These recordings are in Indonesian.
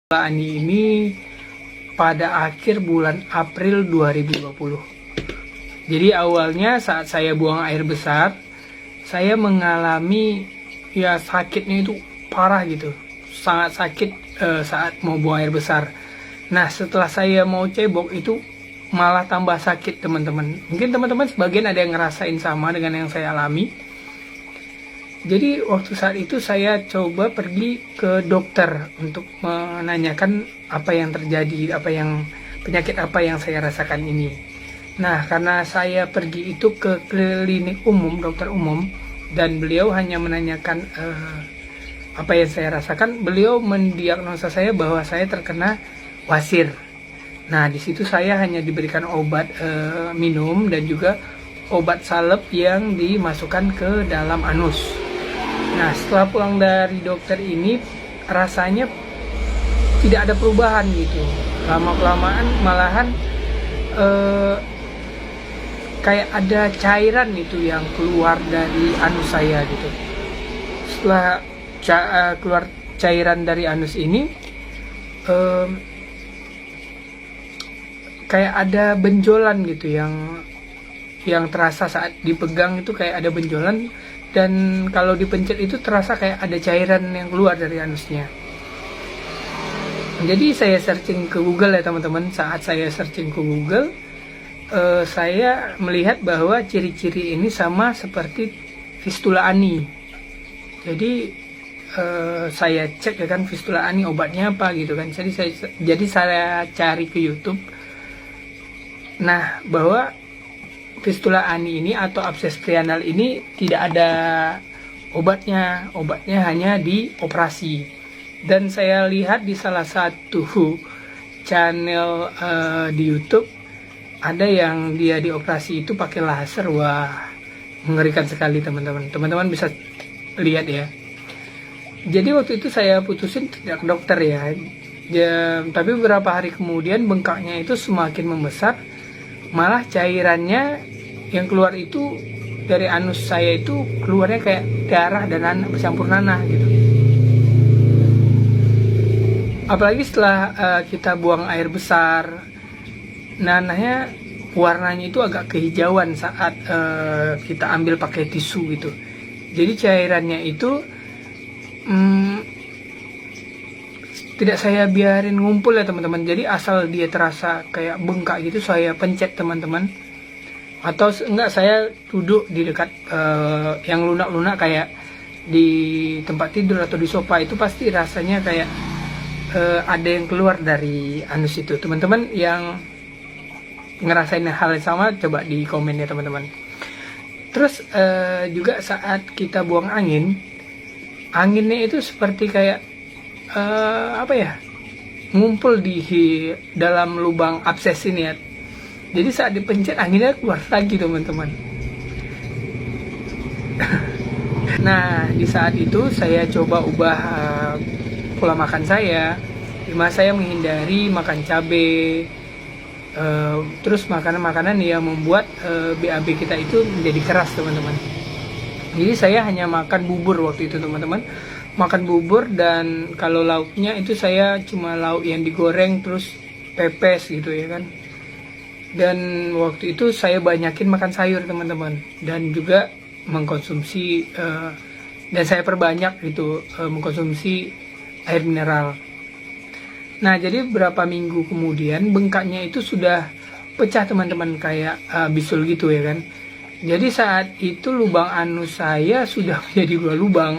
Ani ini pada akhir bulan April 2020. Jadi awalnya saat saya buang air besar, saya mengalami sakitnya itu parah gitu. Sangat sakit saat mau buang air besar. Nah, setelah saya mau cebok itu malah tambah sakit, teman-teman. Mungkin teman-teman sebagian ada yang ngerasain sama dengan yang saya alami. Jadi waktu saat itu saya coba pergi ke dokter untuk menanyakan apa yang terjadi, penyakit apa yang saya rasakan ini. Nah, karena saya pergi itu ke klinik umum, dokter umum, dan beliau hanya menanyakan apa yang saya rasakan. Beliau mendiagnosa saya bahwa saya terkena wasir. Nah, di situ saya hanya diberikan obat minum dan juga obat salep yang dimasukkan ke dalam anus. Nah, setelah pulang dari dokter ini, rasanya tidak ada perubahan gitu. Lama-kelamaan malahan kayak ada cairan itu yang keluar dari anus saya gitu. Setelah keluar cairan dari anus ini, kayak ada benjolan gitu yang terasa saat dipegang itu, kayak ada benjolan. Dan kalau dipencet itu terasa kayak ada cairan yang keluar dari anusnya. Jadi saya searching ke Google ya teman-teman. Saat saya searching ke Google, saya melihat bahwa ciri-ciri ini sama seperti fistula ani. Jadi saya cek ya kan, fistula ani obatnya apa gitu kan. Jadi saya cari ke YouTube. Nah, bahwa fistula ani ini atau abses trianal ini tidak ada obatnya hanya di operasi. Dan saya lihat di salah satu channel di YouTube ada yang dia dioperasi itu pakai laser. Wah, mengerikan sekali teman-teman. Teman-teman bisa lihat ya. Jadi waktu itu saya putusin tidak ke dokter ya. Tapi beberapa hari kemudian bengkaknya itu semakin membesar. Malah cairannya yang keluar itu dari anus saya itu keluarnya kayak darah dan bercampur nanah gitu. Apalagi setelah kita buang air besar, nanahnya warnanya itu agak kehijauan saat kita ambil pakai tisu gitu. Jadi cairannya itu tidak saya biarin ngumpul ya teman-teman. Jadi asal dia terasa kayak bengkak gitu, saya pencet teman-teman. Atau enggak, saya duduk di dekat yang lunak-lunak kayak di tempat tidur atau di sofa, itu pasti rasanya kayak ada yang keluar dari anus itu. Teman-teman yang ngerasain hal yang sama coba di komen ya teman-teman. Terus juga saat kita buang anginnya itu seperti kayak ngumpul di dalam lubang abses ini ya. Jadi saat dipencet anginnya keluar lagi teman-teman. Nah, di saat itu saya coba ubah pola makan saya. Dimana saya menghindari makan cabai, terus makanan-makanan yang membuat BAB kita itu menjadi keras teman-teman. Jadi saya hanya makan bubur waktu itu teman-teman. Makan bubur, dan kalau lauknya itu saya cuma lauk yang digoreng terus pepes gitu ya kan. Dan waktu itu saya banyakin makan sayur teman-teman, dan juga mengkonsumsi dan saya perbanyak gitu mengkonsumsi air mineral. Nah, jadi beberapa minggu kemudian bengkaknya itu sudah pecah teman-teman, kayak bisul gitu ya kan. Jadi saat itu lubang anus saya sudah menjadi 2 lubang.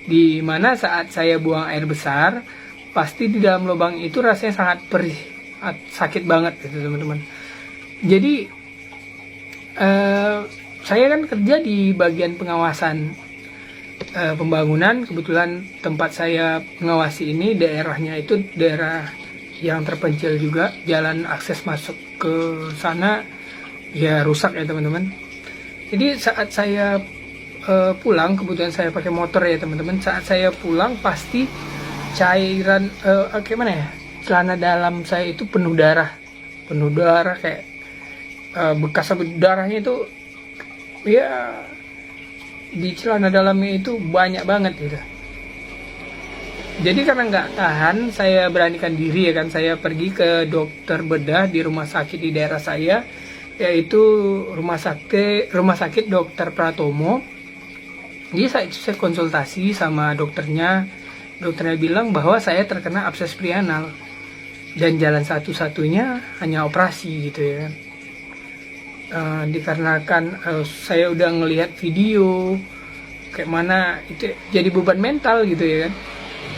Di mana saat saya buang air besar, pasti di dalam lubang itu rasanya sangat perih, sakit banget gitu teman-teman. Jadi saya kan kerja di bagian pengawasan pembangunan. Kebetulan tempat saya mengawasi ini daerahnya itu daerah yang terpencil juga. Jalan akses masuk ke sana ya rusak ya teman-teman. Jadi saat saya pulang, kebetulan saya pakai motor ya teman-teman. Saat saya pulang pasti cairan celana dalam saya itu penuh darah kayak bekas darahnya itu ya di celana dalamnya itu banyak banget gitu. Jadi karena nggak tahan, saya beranikan diri ya kan, saya pergi ke dokter bedah di rumah sakit di daerah saya, yaitu rumah sakit Dokter Pratomo. Jadi saya konsultasi sama dokternya bilang bahwa saya terkena abses perianal dan jalan satu-satunya hanya operasi gitu ya kan. Dikarenakan saya udah ngelihat video kayak mana itu jadi beban mental gitu ya kan.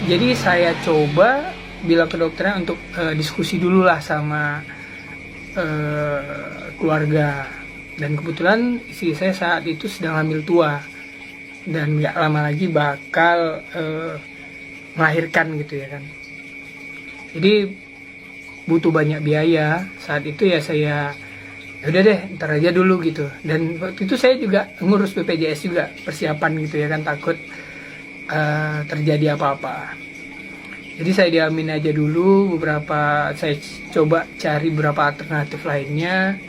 Jadi saya coba bilang ke dokternya untuk diskusi dulu lah sama keluarga, dan kebetulan istri saya saat itu sedang hamil tua dan nggak lama lagi bakal melahirkan gitu ya kan. Jadi butuh banyak biaya saat itu ya, saya udah deh ntar aja dulu gitu. Dan waktu itu saya juga ngurus BPJS juga, persiapan gitu ya kan, takut terjadi apa-apa. Jadi saya diamin aja dulu saya coba cari beberapa alternatif lainnya.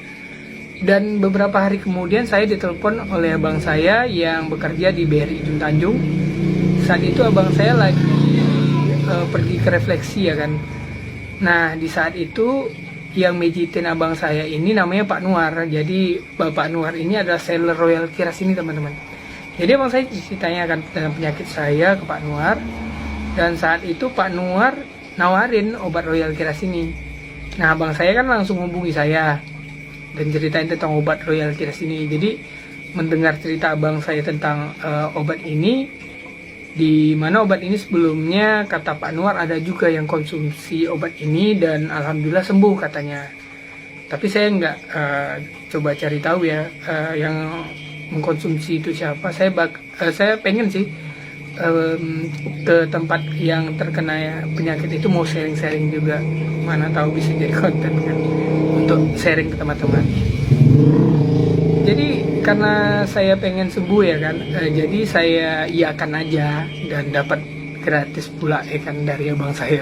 Dan beberapa hari kemudian saya ditelepon oleh abang saya yang bekerja di BRI Ujung Tanjung. Saat itu abang saya lagi pergi ke refleksi ya kan. Nah di saat itu yang mijitin abang saya ini namanya Pak Nuar. Jadi Bapak Nuar ini adalah seller Royal Kiras ini teman-teman. Jadi abang saya ditanyakan tentang penyakit saya ke Pak Nuar, dan saat itu Pak Nuar nawarin obat Royal Kiras ini. Nah abang saya kan langsung hubungi saya dan ceritain tentang obat Royal Kiras ini. Jadi mendengar cerita abang saya tentang obat ini, di mana obat ini sebelumnya kata Pak Nuar ada juga yang konsumsi obat ini dan alhamdulillah sembuh katanya. Tapi saya nggak coba cari tahu ya yang mengkonsumsi itu siapa. Saya pengen sih ke tempat yang terkena penyakit itu, mau sharing-sharing juga, mana tahu bisa jadi konten kan untuk sharing ke teman-teman. Jadi karena saya pengen sembuh ya kan, jadi saya iakan aja dan dapat gratis pula ya kan dari abang saya.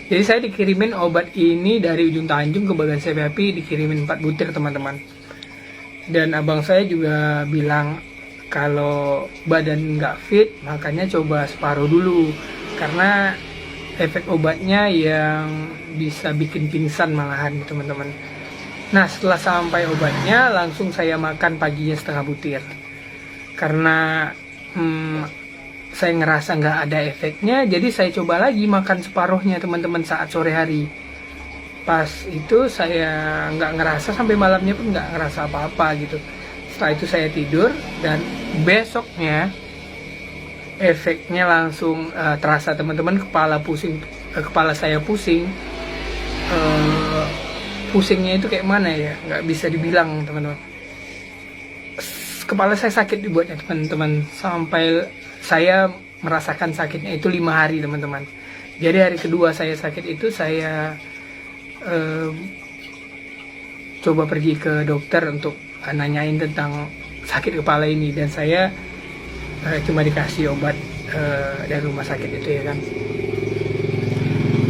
Jadi saya dikirimin obat ini dari Ujung Tanjung ke Bagan CPAP, dikirimin 4 butir teman-teman. Dan abang saya juga bilang kalau badan nggak fit makanya coba separuh dulu, karena efek obatnya yang bisa bikin pingsan malahan teman-teman. Nah setelah sampai obatnya langsung saya makan paginya setengah butir, karena saya ngerasa nggak ada efeknya. Jadi saya coba lagi makan separuhnya teman-teman saat sore hari. Pas itu saya nggak ngerasa, sampai malamnya pun nggak ngerasa apa-apa gitu. Setelah itu saya tidur dan besoknya efeknya langsung terasa teman-teman. Kepala saya pusing. Pusingnya itu kayak mana ya, nggak bisa dibilang teman-teman. Kepala saya sakit dibuatnya teman-teman, sampai saya merasakan sakitnya itu 5 hari teman-teman. Jadi hari kedua saya sakit itu saya coba pergi ke dokter untuk nanyain tentang sakit kepala ini, dan saya cuma dikasih obat dari rumah sakit itu ya kan.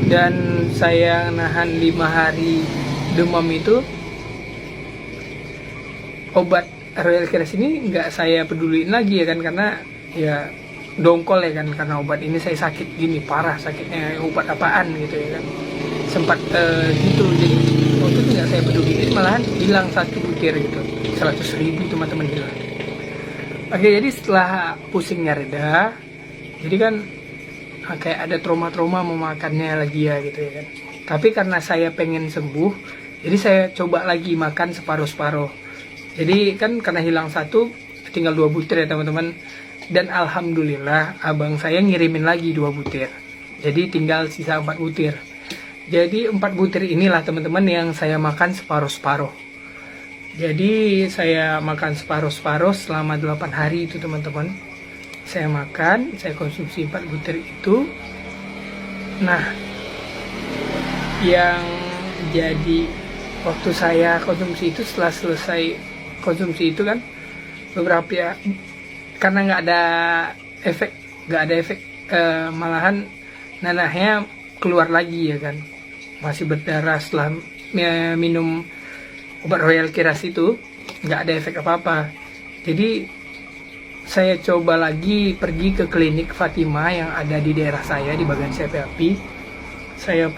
Dan saya nahan 5 hari demam itu, obat Royal Kiras ini nggak saya peduliin lagi ya kan, karena ya dongkol ya kan, karena obat ini saya sakit gini parah sakitnya, obat apaan gitu ya kan, sempat gitu. Jadi waktu itu nggak saya peduliin, malahan hilang 1 butir gitu, 100.000 teman-teman hilang. Oke, jadi setelah pusingnya reda, jadi kan kayak ada trauma-trauma mau makannya lagi ya gitu ya kan. Tapi karena saya pengen sembuh, jadi saya coba lagi makan separuh-separuh. Jadi kan karena hilang 1, tinggal 2 butir ya teman-teman. Dan alhamdulillah abang saya ngirimin lagi 2 butir. Jadi tinggal sisa 4 butir. Jadi 4 butir inilah teman-teman yang saya makan separuh-separuh. Jadi saya makan separuh-separuh selama 8 hari itu teman-teman. Saya makan, saya konsumsi 4 butir itu. Nah, yang jadi waktu saya konsumsi itu, setelah selesai konsumsi itu kan beberapa ya, karena nggak ada efek, malahan nanahnya keluar lagi ya kan, masih berdarah. Setelah minum obat Royal Kiras itu nggak ada efek apa-apa. Jadi saya coba lagi pergi ke klinik Fatima yang ada di daerah saya di Bagan CPAP. Saya